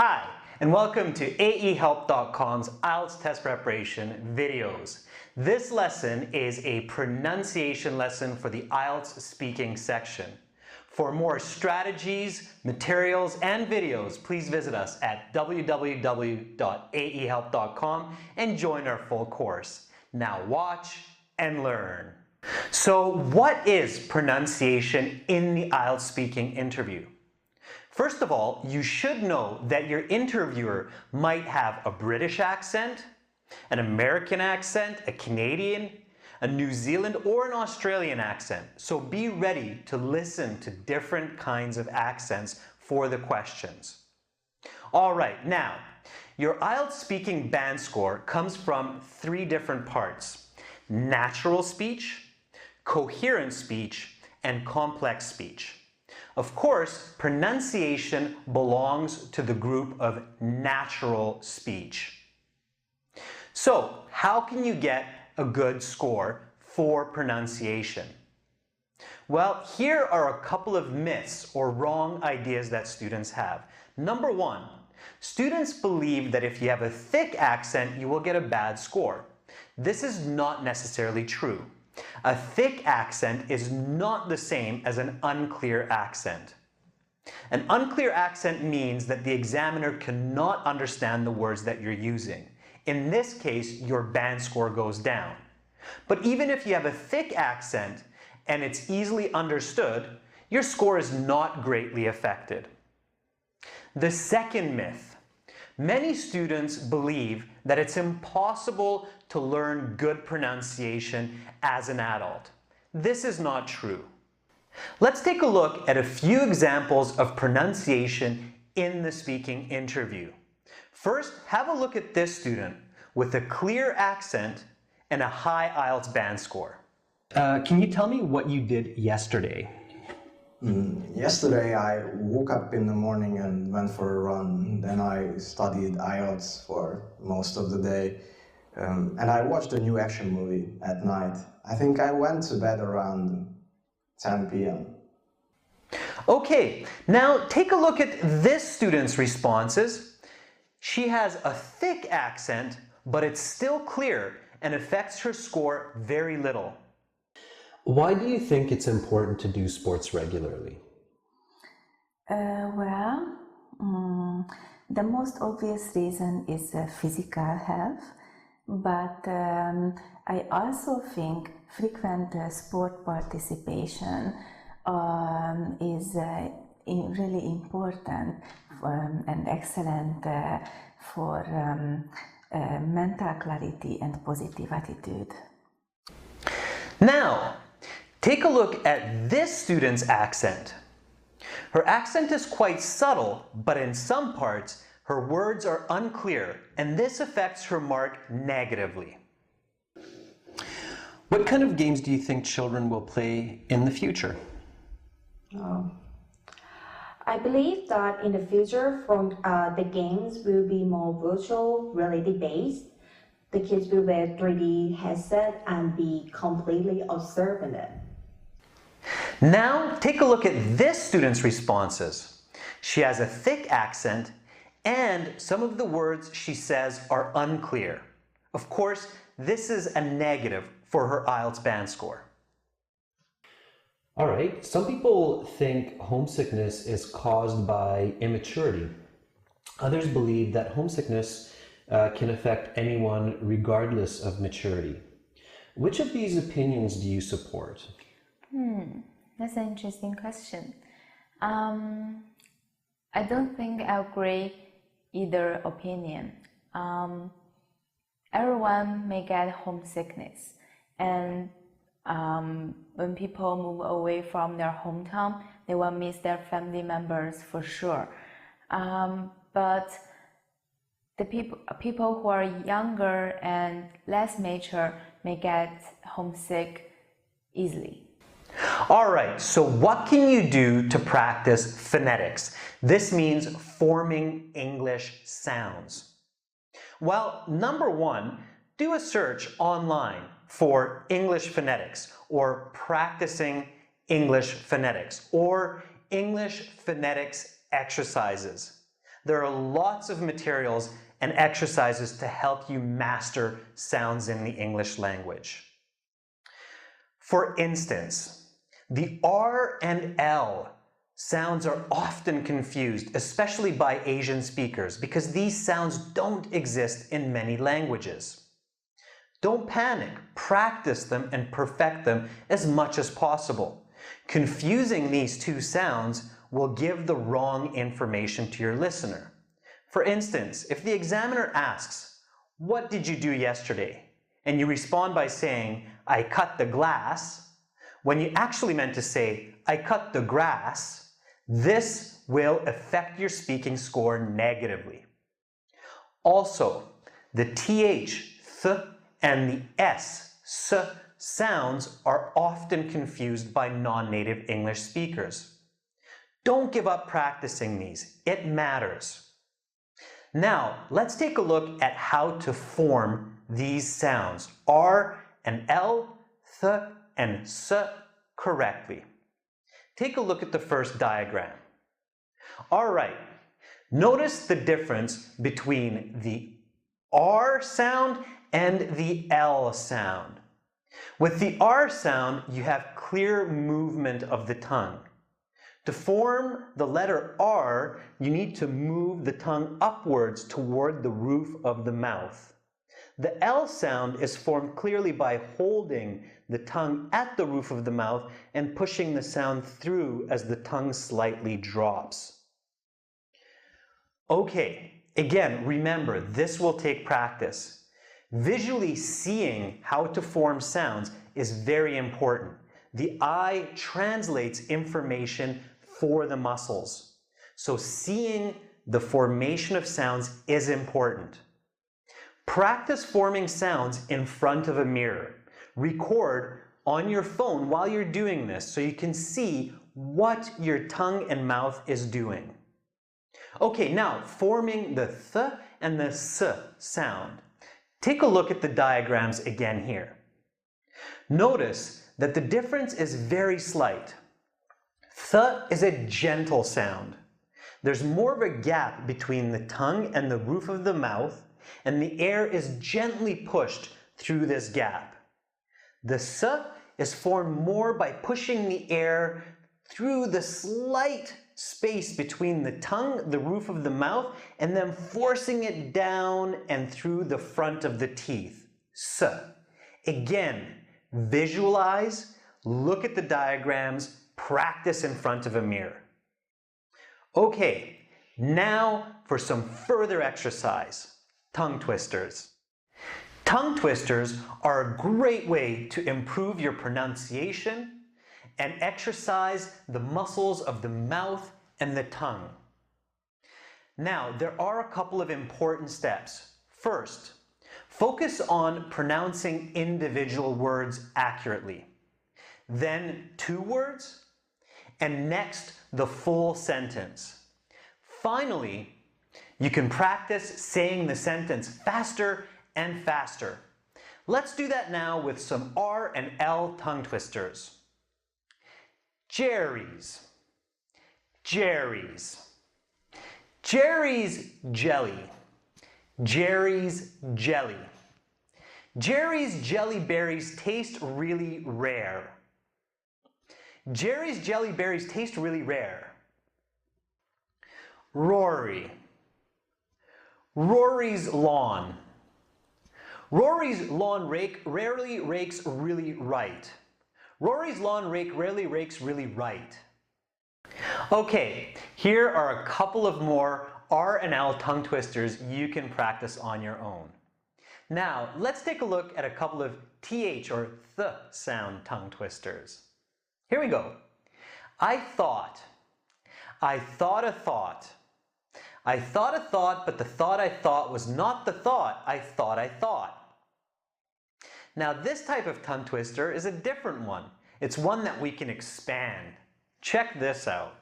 Hi, and welcome to AEHelp.com's IELTS test preparation videos. This lesson is a pronunciation lesson for the IELTS speaking section. For more strategies, materials, and videos, please visit us at www.aehelp.com and join our full course. Now watch and learn. So what is pronunciation in the IELTS speaking interview? First of all, you should know that your interviewer might have a British accent, an American accent, a Canadian, a New Zealand, or an Australian accent. So be ready to listen to different kinds of accents for the questions. All right, now, your IELTS speaking band score comes from three different parts: natural speech, coherent speech, and complex speech. Of course, pronunciation belongs to the group of natural speech. So, how can you get a good score for pronunciation? Well, here are a couple of myths or wrong ideas that students have. Number one, students believe that if you have a thick accent, you will get a bad score. This is not necessarily true. A thick accent is not the same as an unclear accent. An unclear accent means that the examiner cannot understand the words that you're using. In this case, your band score goes down. But even if you have a thick accent and it's easily understood, your score is not greatly affected. The second myth. Many students believe that it's impossible to learn good pronunciation as an adult. This is not true. Let's take a look at a few examples of pronunciation in the speaking interview. First, have a look at this student with a clear accent and a high IELTS band score. Can you tell me what you did yesterday? Yesterday I woke up in the morning and went for a run. Then I studied IELTS for most of the day. And I watched a new action movie at night. I think I went to bed around 10 p.m. Okay, now take a look at this student's responses. She has a thick accent, but it's still clear and affects her score very little. Why do you think it's important to do sports regularly? The most obvious reason is physical health, but I also think frequent sport participation is really important and excellent for mental clarity and positive attitude. Now, take a look at this student's accent. Her accent is quite subtle, but in some parts, her words are unclear, and this affects her mark negatively. What kind of games do you think children will play in the future? I believe that in the future, the games will be more virtual reality based. The kids will wear 3D headset and be completely absorbed in it. Now, take a look at this student's responses. She has a thick accent, and some of the words she says are unclear. Of course, this is a negative for her IELTS band score. All right, some people think homesickness is caused by immaturity. Others believe that homesickness can affect anyone regardless of maturity. Which of these opinions do you support? That's an interesting question. I don't think I agree either opinion. Everyone may get homesickness, and when people move away from their hometown, they will miss their family members for sure. But the people who are younger and less mature may get homesick easily. All right, so what can you do to practice phonetics? This means forming English sounds. Well, number one, do a search online for English phonetics or practicing English phonetics or English phonetics exercises. There are lots of materials and exercises to help you master sounds in the English language. For instance, the R and L sounds are often confused, especially by Asian speakers, because these sounds don't exist in many languages. Don't panic, practice them and perfect them as much as possible. Confusing these two sounds will give the wrong information to your listener. For instance, if the examiner asks, "What did you do yesterday?" and you respond by saying, "I cut the glass," when you actually meant to say, "I cut the grass," this will affect your speaking score negatively. Also, the TH, th, and the S, sounds are often confused by non-native English speakers. Don't give up practicing these. It matters. Now, let's take a look at how to form these sounds, R and L, th, and s, correctly. Take a look at the first diagram. All right, notice the difference between the R sound and the L sound. With the R sound, you have clear movement of the tongue. To form the letter R, you need to move the tongue upwards toward the roof of the mouth. The L sound is formed clearly by holding the tongue at the roof of the mouth and pushing the sound through as the tongue slightly drops. Okay, again, remember, this will take practice. Visually seeing how to form sounds is very important. The eye translates information for the muscles. So seeing the formation of sounds is important. Practice forming sounds in front of a mirror. Record on your phone while you're doing this so you can see what your tongue and mouth is doing. Okay, now forming the th and the s sound. Take a look at the diagrams again here. Notice that the difference is very slight. Th is a gentle sound. There's more of a gap between the tongue and the roof of the mouth, and the air is gently pushed through this gap. The s is formed more by pushing the air through the slight space between the tongue, the roof of the mouth, and then forcing it down and through the front of the teeth. S. Again, visualize, look at the diagrams, practice in front of a mirror. Okay, now for some further exercise. Tongue twisters. Tongue twisters are a great way to improve your pronunciation and exercise the muscles of the mouth and the tongue. Now, there are a couple of important steps. First, focus on pronouncing individual words accurately. Then 2 words, and next the full sentence. Finally, you can practice saying the sentence faster and faster. Let's do that now with some R and L tongue twisters. Jerry's, Jerry's, Jerry's jelly, Jerry's jelly. Jerry's jelly berries taste really rare. Jerry's jelly berries taste really rare. Rory, Rory's lawn. Rory's lawn rake rarely rakes really right. Rory's lawn rake rarely rakes really right. Okay, here are a couple of more R and L tongue twisters you can practice on your own. Now, let's take a look at a couple of TH or th sound tongue twisters. Here we go. I thought a thought. I thought a thought, but the thought I thought was not the thought I thought I thought. Now, this type of tongue twister is a different one. It's one that we can expand. Check this out.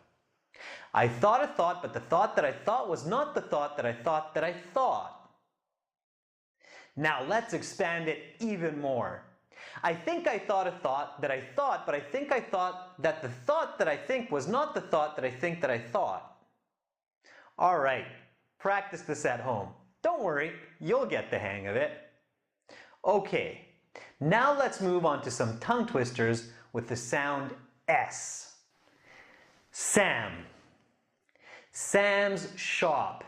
I thought a thought, but the thought that I thought was not the thought that I thought that I thought. Now, let's expand it even more. I think I thought a thought that I thought, but I think I thought that the thought that I think was not the thought that I think that I thought. All right, Practice this at home. Don't worry, you'll get the hang of it. Okay, now let's move on to some tongue twisters with the sound S. Sam. Sam's shop.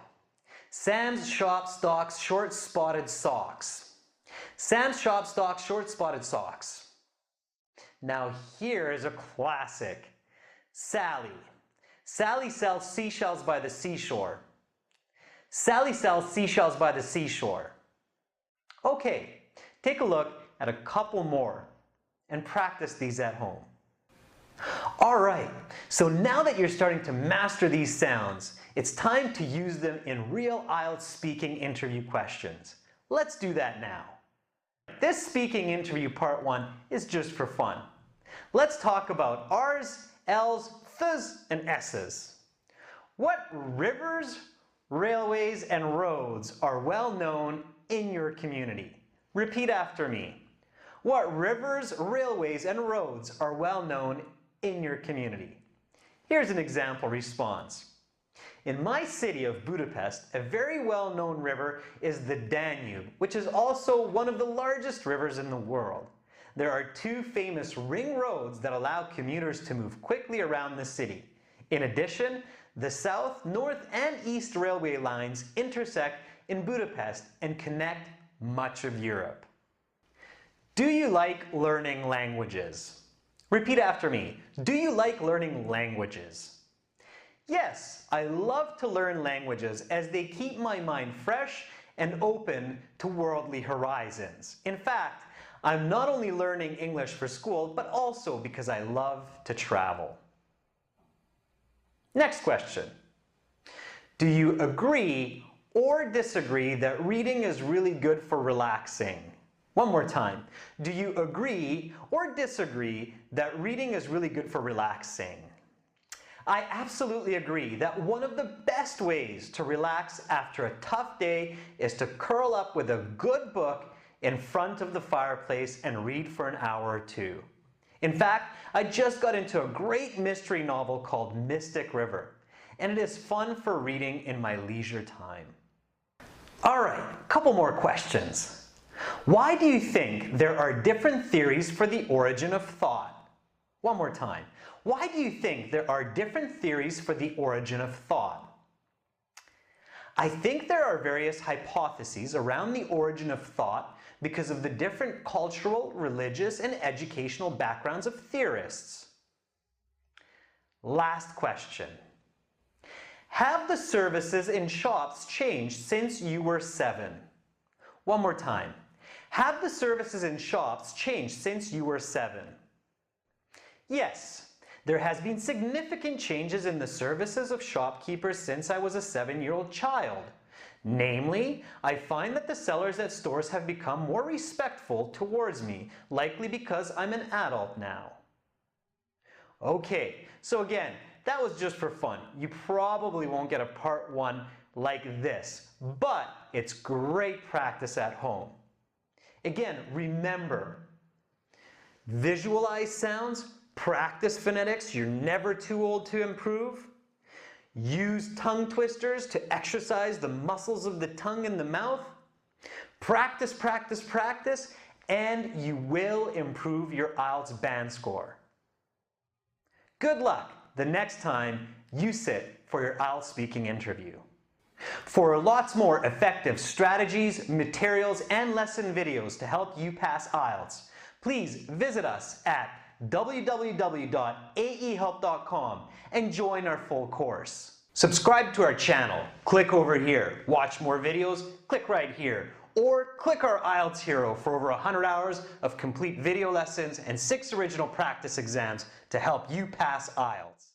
Sam's shop stocks short spotted socks. Sam's shop stocks short spotted socks. Now here is a classic. Sally. Sally sells seashells by the seashore. Sally sells seashells by the seashore. Okay, take a look at a couple more and practice these at home. Alright, so now that you're starting to master these sounds, it's time to use them in real IELTS speaking interview questions. Let's do that now. This speaking interview part 1 is just for fun. Let's talk about R's, L's, Th's, and S's. What rivers, railways, and roads are well known in your community? Repeat after me. What rivers, railways, and roads are well known in your community? Here's an example response. In my city of Budapest, a very well-known river is the Danube, which is also one of the largest rivers in the world. There are 2 famous ring roads that allow commuters to move quickly around the city. In addition, the south, north, and east railway lines intersect in Budapest and connect much of Europe. Do you like learning languages? Repeat after me. Do you like learning languages? Yes, I love to learn languages as they keep my mind fresh and open to worldly horizons. In fact, I'm not only learning English for school, but also because I love to travel. Next question. Do you agree or disagree that reading is really good for relaxing? One more time. Do you agree or disagree that reading is really good for relaxing? I absolutely agree that one of the best ways to relax after a tough day is to curl up with a good book in front of the fireplace and read for an hour or 2. In fact, I just got into a great mystery novel called Mystic River, and it is fun for reading in my leisure time. Alright, a couple more questions. Why do you think there are different theories for the origin of thought? One more time. Why do you think there are different theories for the origin of thought? I think there are various hypotheses around the origin of thought because of the different cultural, religious, and educational backgrounds of theorists. Last question. Have the services in shops changed since you were 7? One more time. Have the services in shops changed since you were 7? Yes. There has been significant changes in the services of shopkeepers since I was a 7-year-old child. Namely, I find that the sellers at stores have become more respectful towards me, likely because I'm an adult now. Okay, so again, that was just for fun. You probably won't get a part 1 like this, but it's great practice at home. Again, remember, visualize sounds, practice phonetics, you're never too old to improve. Use tongue twisters to exercise the muscles of the tongue and the mouth. Practice, practice, practice, and you will improve your IELTS band score. Good luck the next time you sit for your IELTS speaking interview. For lots more effective strategies, materials, and lesson videos to help you pass IELTS, please visit us at www.aehelp.com and join our full course. Subscribe to our channel, click over here. Watch more videos, click right here. Or click our IELTS Hero for over 100 hours of complete video lessons and 6 original practice exams to help you pass IELTS.